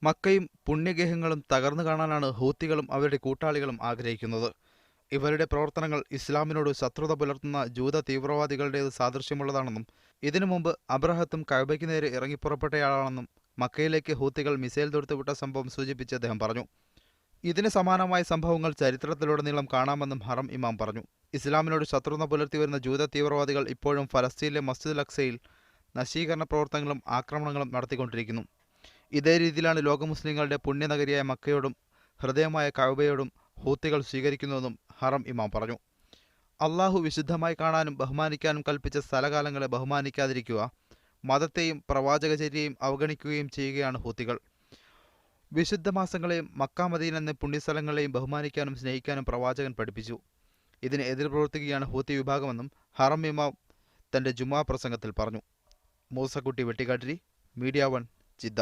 മക്കയും പുണ്യഗേഹങ്ങളും തകർന്നു കാണാനാണ് ഹൂത്തികളും അവരുടെ കൂട്ടാളികളും ആഗ്രഹിക്കുന്നത്. ഇവരുടെ പ്രവർത്തനങ്ങൾ ഇസ്ലാമിനോട് ശത്രുത പുലർത്തുന്ന ജൂത തീവ്രവാദികളുടേത് സാദൃശ്യമുള്ളതാണെന്നും ഇതിനു മുമ്പ് അബ്രഹത്തും കഅബയ്ക്ക് നേരെ ഇറങ്ങിപ്പുറപ്പെട്ടയാളാണെന്നും മക്കയിലേക്ക് ഹൂത്തികൾ മിസൈൽ തൊടുത്തുവിട്ട സംഭവം സൂചിപ്പിച്ച് അദ്ദേഹം പറഞ്ഞു. ഇതിന് സമാനമായ സംഭവങ്ങൾ ചരിത്രത്തിലുടനീളം കാണാമെന്നും ഹറം ഇമാം പറഞ്ഞു. ഇസ്ലാമിനോട് ശത്രുത പുലർത്തിവരുന്ന ജൂത തീവ്രവാദികൾ ഇപ്പോഴും ഫലസ്തീനിലെ മസ്ജിദുൽ അക്സയിൽ നശീകരണ പ്രവർത്തനങ്ങളും ആക്രമണങ്ങളും നടത്തിക്കൊണ്ടിരിക്കുന്നു. ഇതേ രീതിയിലാണ് ലോക മുസ്ലിങ്ങളുടെ പുണ്യനഗരിയായ മക്കയോടും ഹൃദയമായ കഅബയോടും ഹൂത്തികൾ സ്വീകരിക്കുന്നതെന്നും ഹറം ഇമാം പറഞ്ഞു. അള്ളാഹു വിശുദ്ധമായി കാണാനും ബഹുമാനിക്കാനും കൽപ്പിച്ച സ്ഥലകാലങ്ങളെ ബഹുമാനിക്കാതിരിക്കുക, മതത്തെയും പ്രവാചകചര്യയും അവഗണിക്കുകയും ചെയ്യുകയാണ് ഹൂത്തികൾ. വിശുദ്ധ മാസങ്ങളെയും മക്ക മദീന എന്ന പുണ്യസ്ഥലങ്ങളെയും ബഹുമാനിക്കാനും സ്നേഹിക്കാനും പ്രവാചകൻ പഠിപ്പിച്ചു. ഇതിന് എതിർ പ്രവർത്തിക്കുകയാണ് ഹൂത്തി വിഭാഗമെന്നും ഹറം ഇമാം തന്റെ ജുമാ പ്രസംഗത്തിൽ പറഞ്ഞു. Moosakutty Vettikkattiri, media 1, Jeddah.